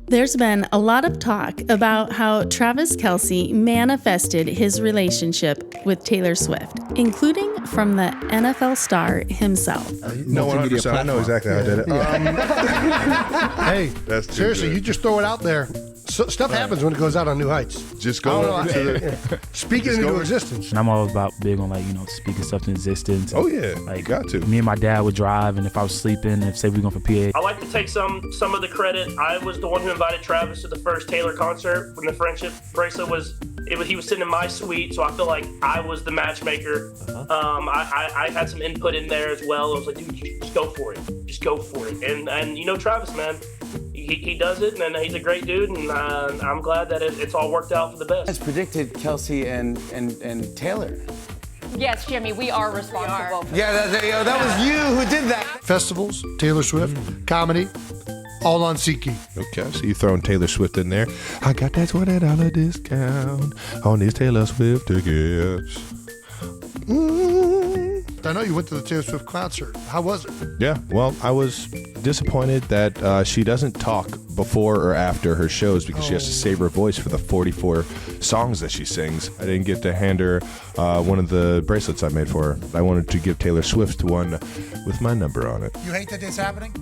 There's been a lot of talk about how Travis Kelce manifested his relationship with Taylor Swift, including from the NFL star himself. No, 100%. I know exactly how I did it. Hey, That's seriously, you just throw it out there. Stuff happens when it goes out on New Heights. Just go over to the... Speak it into existence. And I'm all about big on speaking stuff to existence. Oh yeah, got to. Me and my dad would drive, and if I was sleeping, if say we going for PA. I like to take some of the credit. I was the one who invited Travis to the first Taylor concert when the friendship bracelet he was sitting in my suite, so I feel like I was the matchmaker. I had some input in there as well. I was like, dude, just go for it. Just go for it. And Travis, man, he does it, and he's a great dude, and I'm glad that it's all worked out for the best. As predicted, Kelce and Taylor. Yes, Jimmy, we are responsible. Yeah, that was you who did that. Festivals, Taylor Swift, comedy, all on SeatGeek. Okay, so you throwing Taylor Swift in there. I got that $20 discount on these Taylor Swift tickets. I know you went to the Taylor Swift concert. How was it? Yeah, well, I was disappointed that she doesn't talk before or after her shows because she has to save her voice for the 44 songs that she sings. I didn't get to hand her one of the bracelets I made for her. I wanted to give Taylor Swift one with my number on it. You hate that this happening?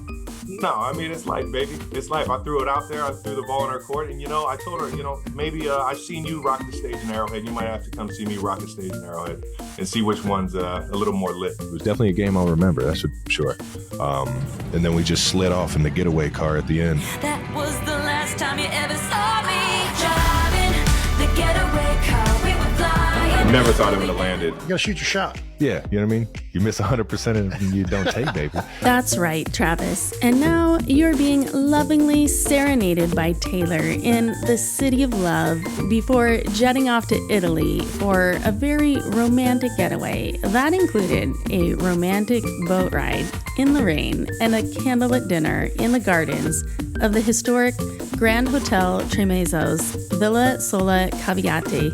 No, I mean, it's life, baby. It's life. I threw it out there. I threw the ball in her court. And, I told her, maybe I've seen you rock the stage in Arrowhead. You might have to come see me rock the stage in Arrowhead and see which one's a little more lit. It was definitely a game I'll remember, that's for sure. And then we just slid off in the getaway car at the end. That was the last time you ever saw me driving the getaway car. We were flying. Never thought it would have landed. You gotta shoot your shot. Yeah, you know what I mean? You miss 100% and you don't take, baby. That's right, Travis. And now you're being lovingly serenaded by Taylor in the City of Love before jetting off to Italy for a very romantic getaway. That included a romantic boat ride in the rain and a candlelit dinner in the gardens of the historic Grand Hotel Tremeso's Villa Sola Caviate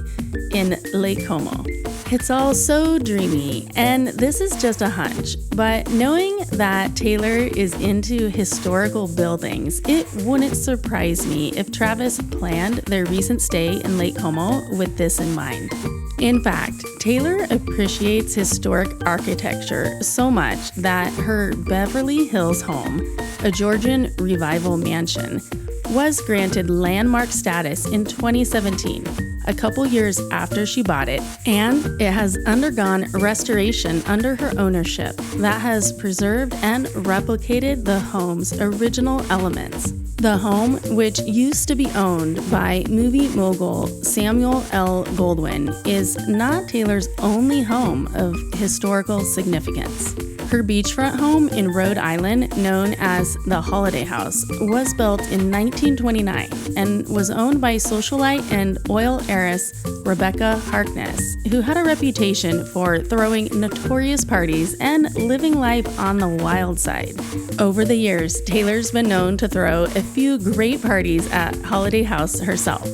in Lake Como. It's all so dreamy, and this is just a hunch, but knowing that Taylor is into historical buildings, it wouldn't surprise me if Travis planned their recent stay in Lake Como with this in mind. In fact, Taylor appreciates historic architecture so much that her Beverly Hills home, a Georgian revival mansion, was granted landmark status in 2017, a couple years after she bought it, and it has undergone restoration under her ownership that has preserved and replicated the home's original elements. The home, which used to be owned by movie mogul Samuel L. Goldwyn, is not Taylor's only home of historical significance. Her beachfront home in Rhode Island, known as the Holiday House, was built in 1929 and was owned by socialite and oil heiress Rebecca Harkness, who had a reputation for throwing notorious parties and living life on the wild side. Over the years, Taylor's been known to throw a few great parties at Holiday House herself,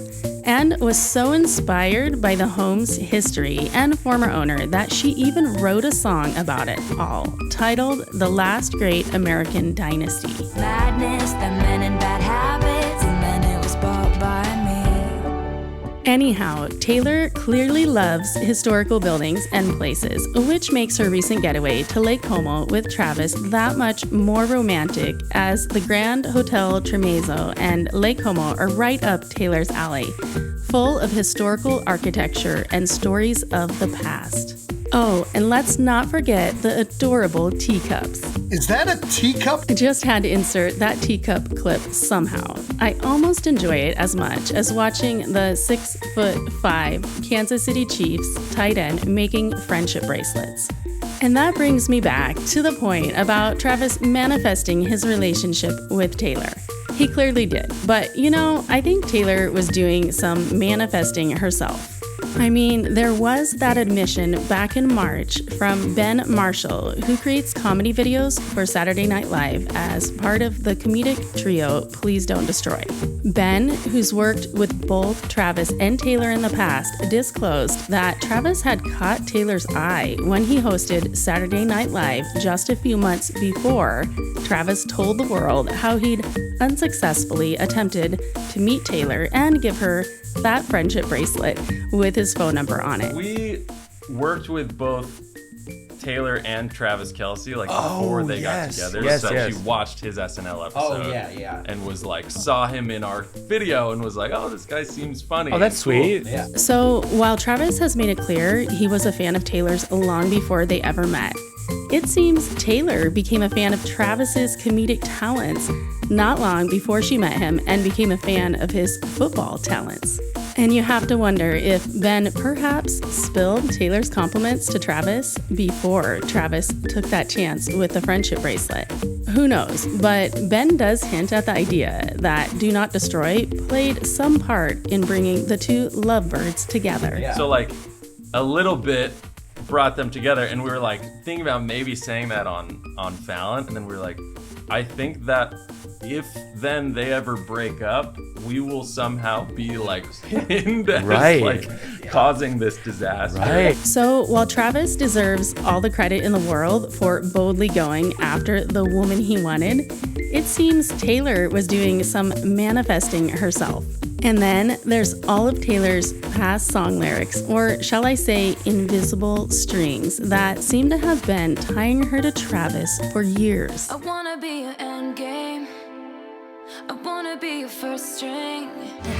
and was so inspired by the home's history and former owner that she even wrote a song about it all, titled The Last Great American Dynasty. Madness, the men in bad habits, and then it was bought by me. Anyhow, Taylor clearly loves historical buildings and places, which makes her recent getaway to Lake Como with Travis that much more romantic, as the Grand Hotel Tremeso and Lake Como are right up Taylor's alley, full of historical architecture and stories of the past. Oh, and let's not forget the adorable teacups. Is that a teacup? I just had to insert that teacup clip somehow. I almost enjoy it as much as watching the 6'5" Kansas City Chiefs tight end making friendship bracelets. And that brings me back to the point about Travis manifesting his relationship with Taylor. He clearly did, but I think Taylor was doing some manifesting herself. I mean, there was that admission back in March from Ben Marshall, who creates comedy videos for Saturday Night Live as part of the comedic trio Please Don't Destroy. Ben, who's worked with both Travis and Taylor in the past, disclosed that Travis had caught Taylor's eye when he hosted Saturday Night Live just a few months before Travis told the world how he'd unsuccessfully attempted to meet Taylor and give her that friendship bracelet with his phone number on it. We worked with both Taylor and Travis Kelce before they got together. She watched his SNL episode. And was like, saw him in our video and was like, oh, this guy seems funny. Oh, that's sweet. Yeah. So while Travis has made it clear he was a fan of Taylor's long before they ever met, it seems Taylor became a fan of Travis's comedic talents not long before she met him and became a fan of his football talents. And you have to wonder if Ben perhaps spilled Taylor's compliments to Travis before Travis took that chance with the friendship bracelet. Who knows? But Ben does hint at the idea that Do Not Destroy played some part in bringing the two lovebirds together. Yeah. So a little bit brought them together, and we were thinking about maybe saying that on Fallon, and then we were like, I think that if then they ever break up, we will somehow be pinned as causing this disaster. Right. So while Travis deserves all the credit in the world for boldly going after the woman he wanted, it seems Taylor was doing some manifesting herself. And then there's all of Taylor's past song lyrics, or shall I say invisible strings, that seem to have been tying her to Travis for years. I wanna be your end game. I wanna be your first string.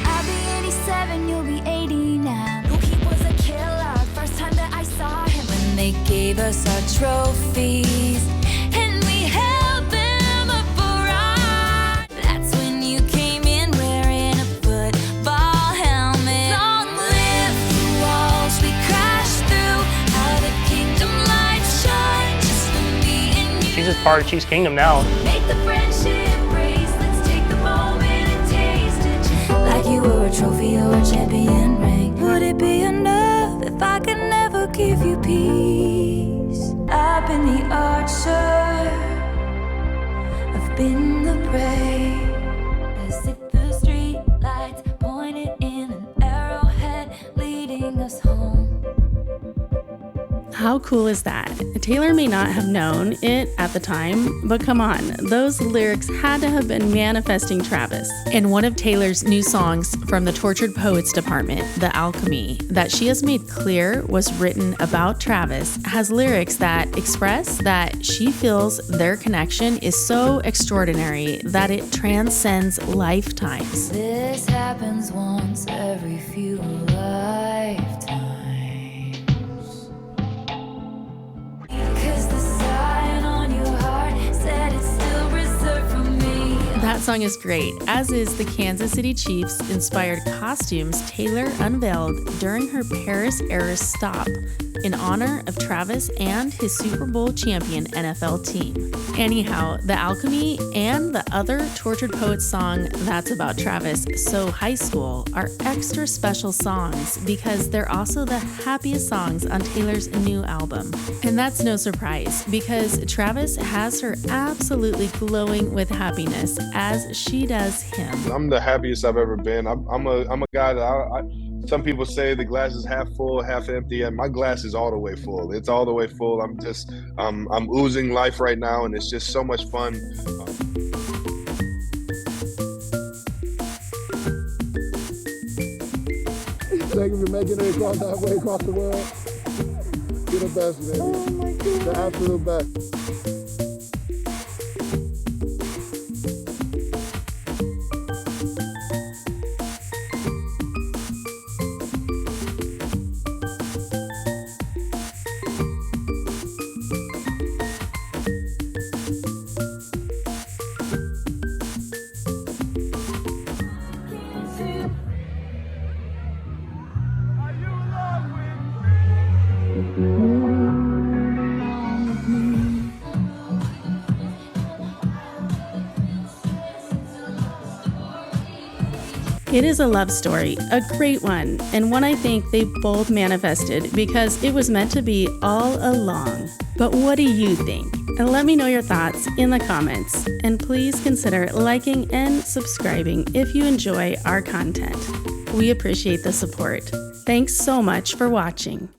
I'll be 87, you'll be 89. Oh, he was a killer, first time that I saw him. When they gave us our trophies and we held them up for ride. That's when you came in wearing a football helmet. Long live the walls we crashed through. How the kingdom lights shine just for me and you. She's just part of Chiefs Kingdom now. Make the friendship. Like you were a trophy or a champion ring. Would it be enough if I could never give you peace? I've been the archer, I've been the prey. As if the street lights pointed in an arrowhead leading us home. How cool is that? Taylor may not have known it at the time, but come on, those lyrics had to have been manifesting Travis. And one of Taylor's new songs from the Tortured Poets department, The Alchemy, that she has made clear was written about Travis, has lyrics that express that she feels their connection is so extraordinary that it transcends lifetimes. This happens once every few lifetimes. That song is great, as is the Kansas City Chiefs inspired costumes Taylor unveiled during her Paris-era stop in honor of Travis and his Super Bowl champion NFL team. Anyhow, The Alchemy and the other Tortured Poets song that's about Travis, So High School, are extra special songs because they're also the happiest songs on Taylor's new album. And that's no surprise because Travis has her absolutely glowing with happiness as she does him. I'm the happiest I've ever been. I'm a guy that some people say the glass is half full, half empty, and my glass is all the way full. It's all the way full. I'm oozing life right now, and it's just so much fun. Thank you for making it across halfway across the world. You're the best, baby. Oh my God. The absolute best. It is a love story, a great one, and one I think they both manifested because it was meant to be all along. But what do you think? And let me know your thoughts in the comments. And please consider liking and subscribing if you enjoy our content. We appreciate the support. Thanks so much for watching.